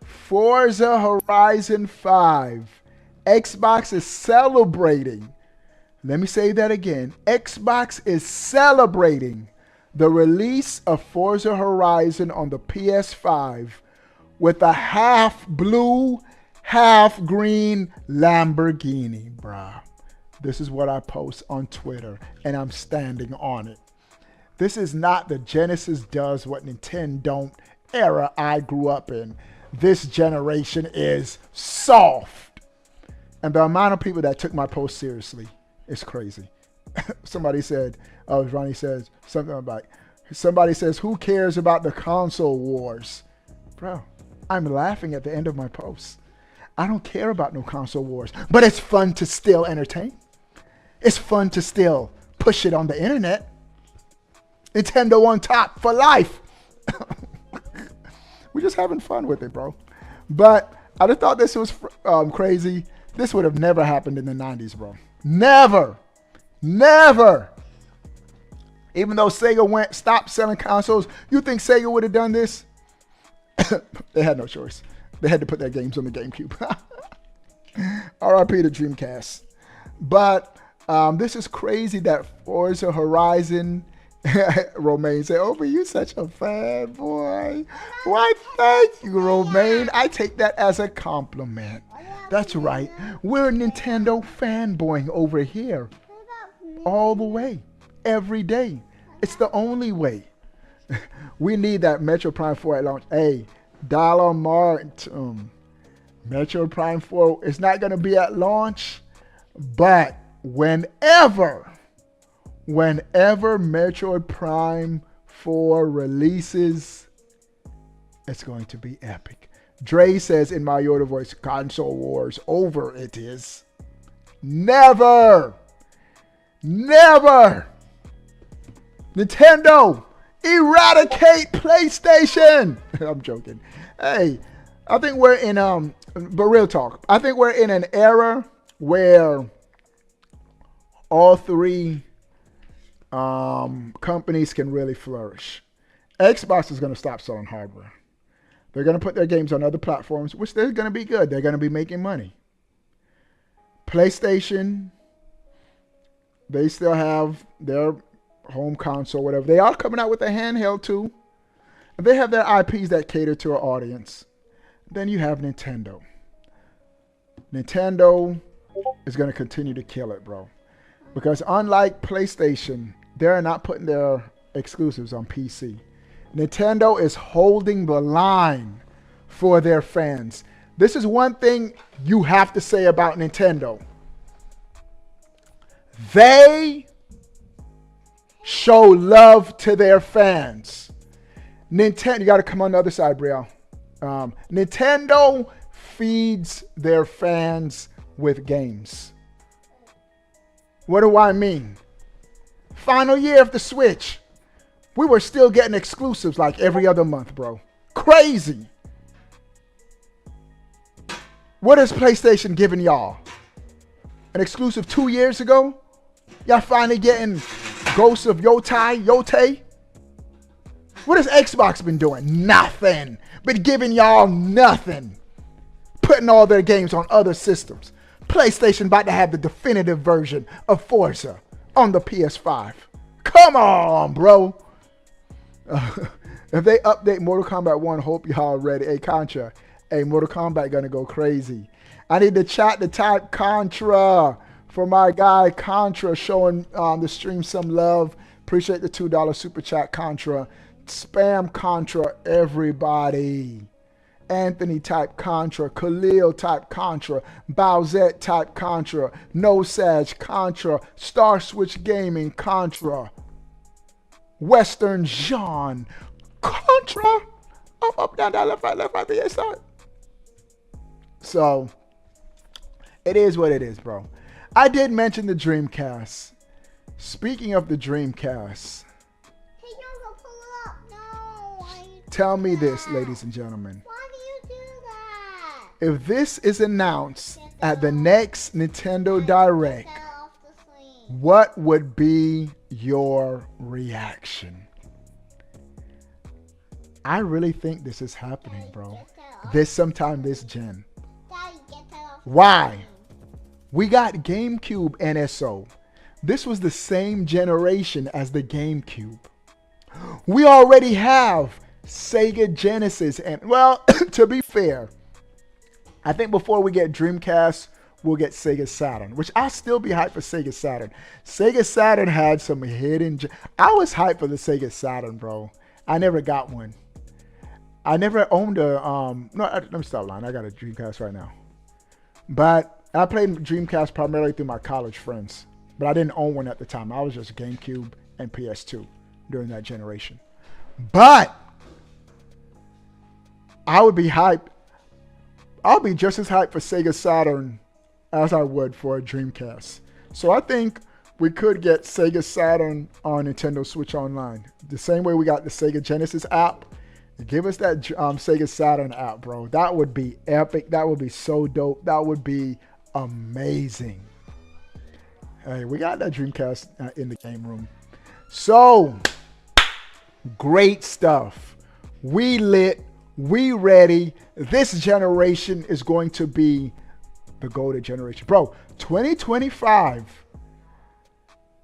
Forza Horizon 5. Xbox is celebrating. Let me say that again. Xbox is celebrating the release of Forza Horizon on the PS5 with a half blue, half green Lamborghini, bruh. This is what I post on Twitter, and I'm standing on it. This is not the Genesis does what Nintendo don't era I grew up in. This generation is soft. And the amount of people that took my post seriously is crazy. Somebody said, Ronnie says something about, somebody says, who cares about the console wars? Bro, I'm laughing at the end of my post. I don't care about no console wars, but it's fun to still entertain. It's fun to still push it on the internet. Nintendo on top for life. We're just having fun with it, bro. But I just thought this was crazy. This would have never happened in the 90s, bro. Never. Never. Even though Sega stopped selling consoles, you think Sega would have done this? They had no choice. They had to put their games on the GameCube. RIP to Dreamcast. But this is crazy that Forza Horizon, Romaine said, oh, but you such a fan, boy. Why, thank you, Romaine. I take that as a compliment. That's right. We're Nintendo fanboying over here. All the way. Every day. It's the only way. We need that Metro Prime 4 at launch. Hey, Dollar Mart, Metro Prime 4 is not going to be at launch, but whenever Metroid Prime 4 releases, it's going to be epic. Dre says in my Yoda voice, console wars over it is. Never. Never. Nintendo, eradicate PlayStation. I'm joking. Hey, I think we're in, but real talk, I think we're in an era where all three companies can really flourish. Xbox is going to stop selling hardware. They're going to put their games on other platforms, which they're going to be good. They're going to be making money. PlayStation, they still have their home console, whatever. They are coming out with a handheld too. They have their IPs that cater to our audience. Then you have Nintendo. Nintendo is going to continue to kill it, bro. Because unlike PlayStation, they're not putting their exclusives on PC. Nintendo is holding the line for their fans. This is one thing you have to say about Nintendo. They show love to their fans. Nintendo, you got to come on the other side, Brielle. Nintendo feeds their fans with games. What do I mean? Final year of the Switch. We were still getting exclusives like every other month, bro. Crazy. What is PlayStation giving y'all? An exclusive 2 years ago? Y'all finally getting Ghosts of Yotei? What has Xbox been doing? Nothing. Been giving y'all nothing. Putting all their games on other systems. PlayStation about to have the definitive version of Forza on the PS5. Come on, bro. If they update Mortal Kombat 1, hope y'all ready. Hey, Contra. Hey, Mortal Kombat gonna go crazy. I need the chat to type Contra for my guy Contra showing the stream some love. Appreciate the $2 super chat, Contra. Spam Contra, everybody. Anthony type Contra. Khalil type Contra. Bowsette type Contra. No Sag Contra. Star Switch Gaming Contra. Western Jean Contra. Up, down, down, left, right, the side. So, it is what it is, bro. I did mention the Dreamcast. Speaking of the Dreamcast, Hey, yo, go pull it up. No, why you tell do me that? this, ladies and gentlemen. Why do you do that? If this is announced at the next Nintendo Direct, Get that off the screen. what would be your reaction? I really think this is happening, bro. This sometime this gen. Daddy, get that off the Why? screen. We got GameCube NSO. This was the same generation as the GameCube. We already have Sega Genesis, and well, to be fair, I think before we get Dreamcast, we'll get Sega Saturn, which I'll still be hyped for Sega Saturn. Sega Saturn had some hidden. I was hyped for the Sega Saturn, bro. I never got one. I never owned a. No, let me stop lying. I got a Dreamcast right now, but I played Dreamcast primarily through my college friends. But I didn't own one at the time. I was just GameCube and PS2 during that generation. But I would be hyped. I'll be just as hyped for Sega Saturn as I would for a Dreamcast. So I think we could get Sega Saturn on Nintendo Switch Online. The same way we got the Sega Genesis app. Give us that Sega Saturn app, bro. That would be epic. That would be so dope. That would be amazing. Hey, we got that Dreamcast in the game room. So, great stuff. We lit. We ready. This generation is going to be the golden generation. Bro, 2025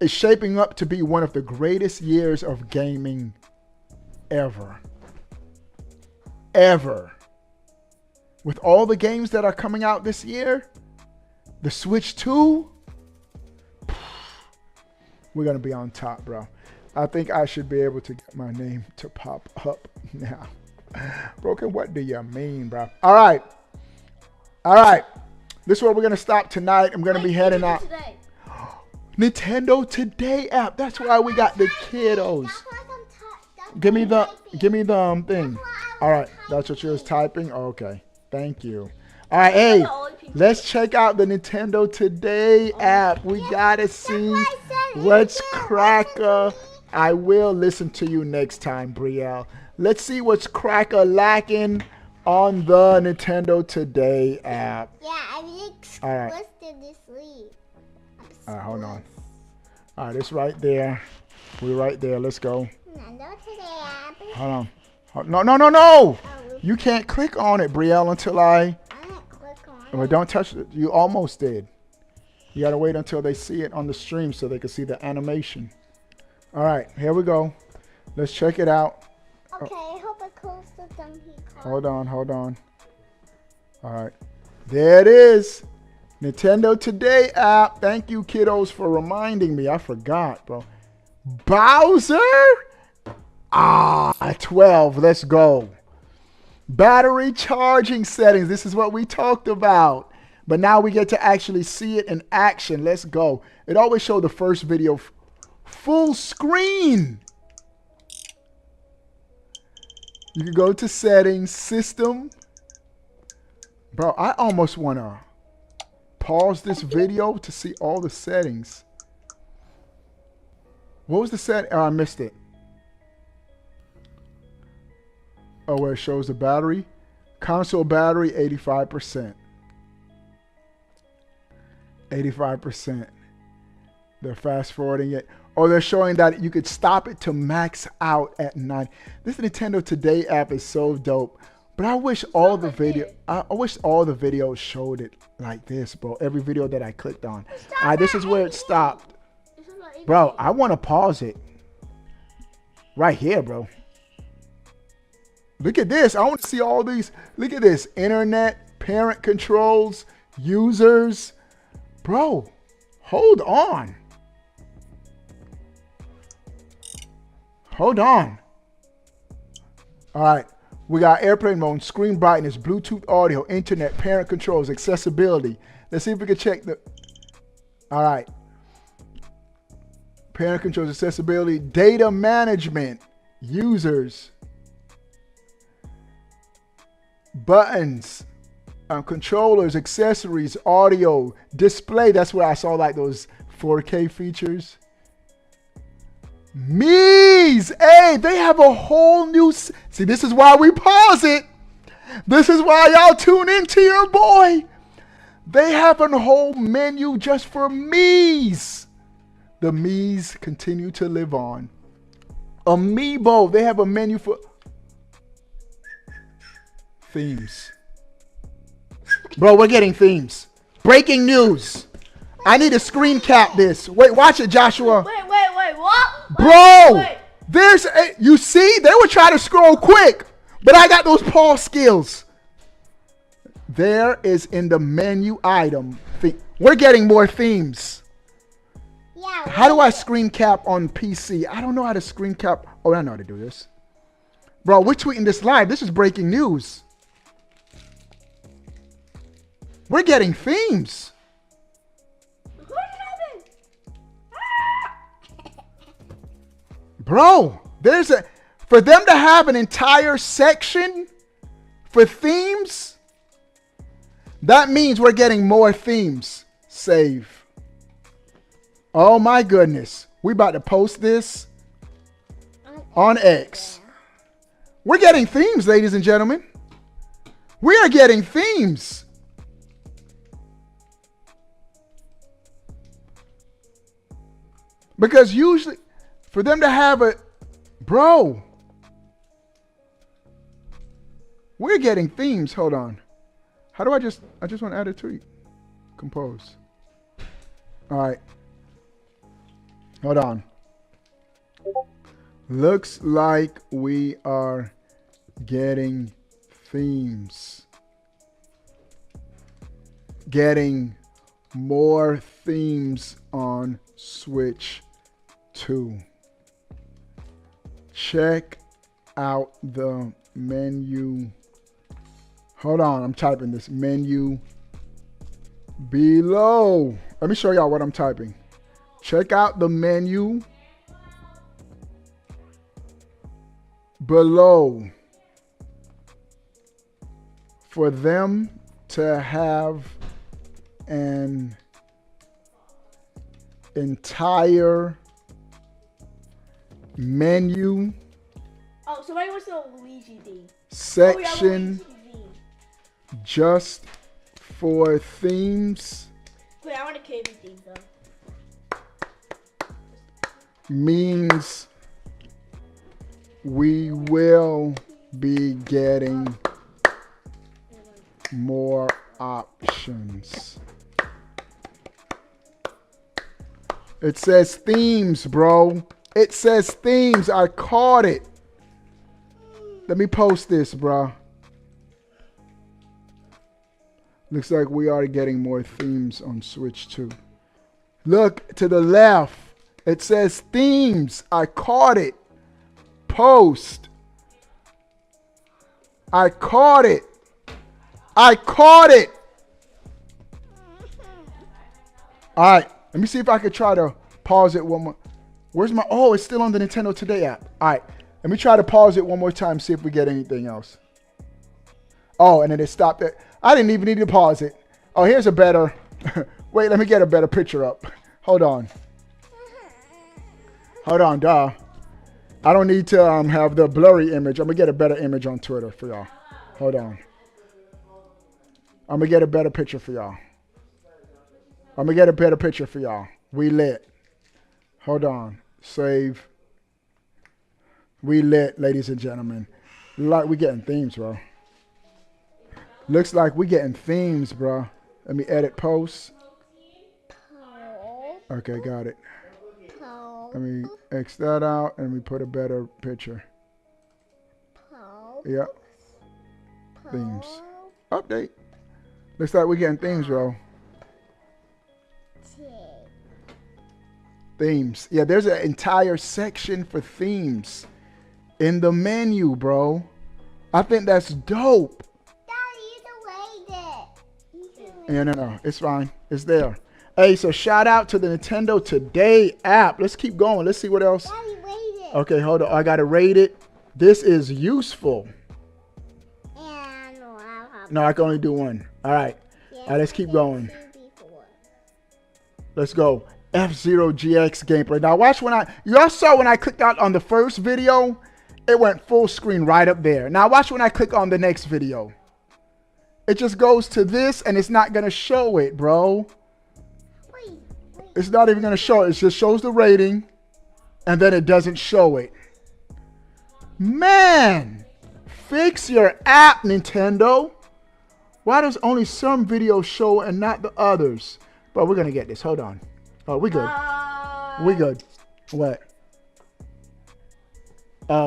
is shaping up to be one of the greatest years of gaming ever. Ever. With all the games that are coming out this year, the Switch 2, we're going to be on top, bro. I think I should be able to get my name to pop up now. Broken, what do you mean, bro? All right. All right. This is where we're going to stop tonight. I'm going to be heading out. Today. Nintendo Today app. That's why we got the kiddos. That's why I'm Give me the thing. That's why I All right. That's what you was typing? Okay. Thank you. All right. Hey, let's check out the Nintendo Today app. We got to see what's cracker. I will listen to you next time, Brielle. Let's see what's cracker lacking on the Nintendo Today app. Yeah, I'm All right. explicit this week. All right, hold on. All right, it's right there. We're right there. Let's go. Nintendo Today app. Hold on. No, no, no, no. You can't click on it, Brielle, until I didn't click on Well, it. don't touch it. You almost did. You got to wait until they see it on the stream so they can see the animation. All right, here we go. Let's check it out. Okay, I hope I closed the dumpy car. Hold on, hold on. All right. There it is. Nintendo Today app. Thank you, kiddos, for reminding me. I forgot, bro. Bowser? 12. Let's go. Battery charging settings. This is what we talked about. But now we get to actually see it in action. Let's go. It always showed the first video full screen. You can go to settings, system. Bro, I almost want to pause this video to see all the settings. What was the setting? Oh, I missed it. Oh, where it shows the battery. Console battery, 85%. 85%. They're fast forwarding it. Or they're showing that you could stop it to max out at 9. This Nintendo Today app is so dope. But I wish all the videos showed it like this, bro. Every video that I clicked on. All right, this is where it stopped. Bro, I want to pause it. Right here, bro. Look at this. I want to see all these. Look at this. Internet, parent controls, users. Bro, hold on. Hold on. All right. We got airplane mode, screen brightness, Bluetooth audio, internet, parent controls, accessibility. Let's see if we can check the. All right. Parent controls, accessibility, data management, users, buttons, controllers, accessories, audio, display. That's where I saw like those 4K features. Me's, hey, they have a whole new. See, this is why we pause it. This is why y'all tune into your boy. They have a whole menu just for Me's. The Me's continue to live on. Amiibo, they have a menu for themes. Bro, we're getting themes. Breaking news. I need to screen cap this. Wait, watch it, Joshua. Wait, what? Bro, Wait. there's a, you see, they were trying to scroll quick, but I got those pause skills. There is in the menu item. We're getting more themes. Yeah. How do I screen cap on PC? I don't know how to screen cap. Oh, I know how to do this. Bro, we're tweeting this live. This is breaking news. We're getting themes. What happened? Bro, there's a, for them to have an entire section for themes, that means we're getting more themes. Save. Oh my goodness. We about to post this on X. We're getting themes, ladies and gentlemen. We are getting themes. Because usually, for them to have a, bro, we're getting themes. Hold on. How do I just want to add a tweet. Compose. All right. Hold on. Looks like we are getting themes. Getting more themes on Switch 2. Check out the menu. Hold on, I'm typing this menu below. Let me show y'all what I'm typing. Check out the menu below for them to have an entire menu Oh, somebody wants the Luigi theme. section Oh, yeah, Luigi theme. just for themes. Wait, I want a KB theme though. Means we will be getting more options. It says themes, bro. It says themes. I caught it. Let me post this, bro. Looks like we are getting more themes on Switch 2. Look to the left. It says themes. I caught it. Post. I caught it. I caught it. All right. Let me see if I could try to pause it one more. Where's my... Oh, it's still on the Nintendo Today app. All right. Let me try to pause it one more time, see if we get anything else. Oh, and then it stopped it. I didn't even need to pause it. Oh, here's a better... Wait, let me get a better picture up. Hold on. Hold on, duh. I don't need to have the blurry image. I'm going to get a better image on Twitter for y'all. Hold on. I'm going to get a better picture for y'all. I'm going to get a better picture for y'all. We lit. Hold on. Save. We lit, ladies and gentlemen. Like we getting themes, bro. Looks like we getting themes, bro. Let me edit post. Okay, got it. Let me X that out and we put a better picture. Yep. Themes. Update. Looks like we're getting themes, bro. Themes. Yeah, there's an entire section for themes in the menu, bro. I think that's dope. Yeah, no. It's fine. It's there. Hey, so shout out to the Nintendo Today app. Let's keep going. Let's see what else. Daddy, rate it. Okay, hold on. I got to rate it. This is useful. And No, I can only do one. All right. All right, let's keep going. Let's go. F-Zero GX gameplay. Now watch y'all saw when I clicked out on the first video, it went full screen right up there. Now watch when I click on the next video. It just goes to this and it's not going to show it, bro. It's not even going to show it. It just shows the rating and then it doesn't show it. Man, fix your app, Nintendo. Why does only some videos show and not the others? But we're going to get this. Hold on. Oh, we good. We good. What?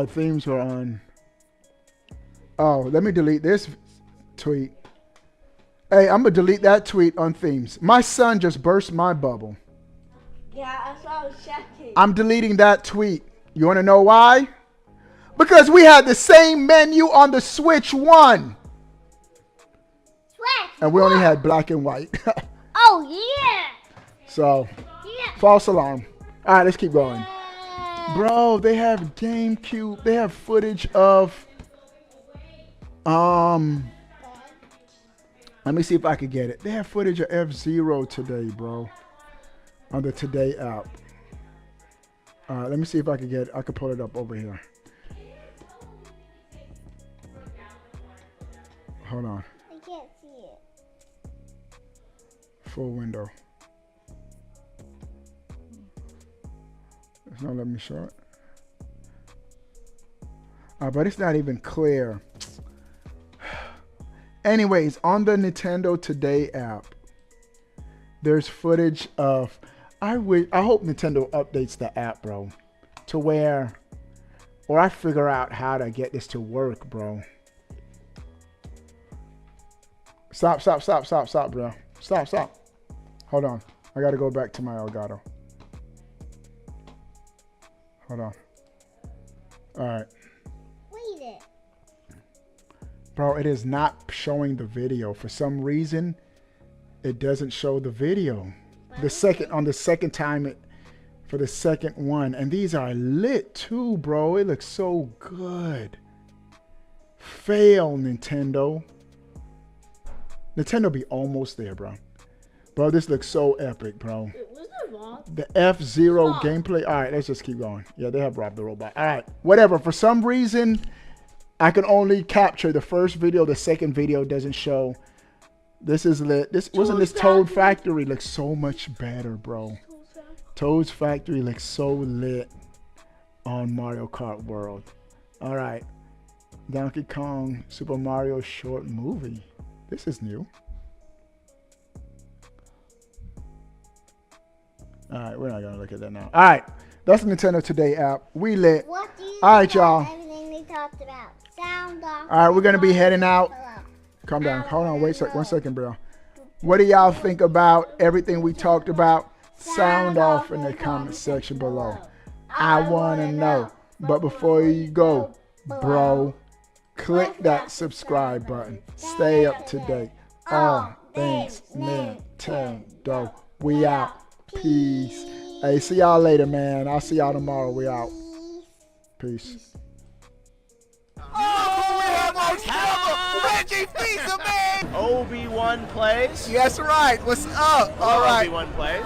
Themes were on. Oh, let me delete this tweet. Hey, I'm going to delete that tweet on themes. My son just burst my bubble. Yeah, I saw I was checking. I'm deleting that tweet. You want to know why? Because we had the same menu on the Switch 1. And we only had black and white. Oh, yeah. So, false alarm. All right, let's keep going. Bro, they have GameCube. They have footage of... Let me see if I can get it. They have footage of F-Zero today, bro. On the Today app. All right, let me see if I can get it. I can pull it up over here. Hold on. I can't see it. Full window. It's not letting me show it. But it's not even clear. Anyways, on the Nintendo Today app, there's footage of... I hope Nintendo updates the app, bro, to where... Or I figure out how to get this to work, bro. Stop, bro. Stop. Hold on. I got to go back to my Elgato. Hold on. All right. Read it. Bro, it is not showing the video. For some reason, it doesn't show the video. For the second time, for the second one. And these are lit too, bro. It looks so good. Fail, Nintendo. Nintendo be almost there, bro. Bro, this looks so epic, bro. The F-Zero gameplay. All right, let's just keep going. Yeah, they have robbed the robot. All right, whatever. For some reason, I can only capture the first video. The second video doesn't show. This is lit. Wasn't this Toad Factory? Looks so much better, bro. Toad's Factory looks so lit on Mario Kart World. All right. Donkey Kong Super Mario short movie. This is new. All right, we're not going to look at that now. All right, that's the Nintendo Today app. We lit. What do you All right, y'all. Everything we talked about. Sound off. All right, we're going to be heading out. Below. Calm down. Hold on. Wait 1 second, bro. What do y'all think about everything we talked about? Sound off in the comment section below. I want to know. But before you go, bro, click that subscribe button. Stay up to date. All things Nintendo. We out. Peace. Hey, see y'all later, man. I'll see y'all tomorrow. We out. Peace. Reggie Fils-Aimé! Obi-Wan plays. That's right. What's up? All right. Obi-Wan plays.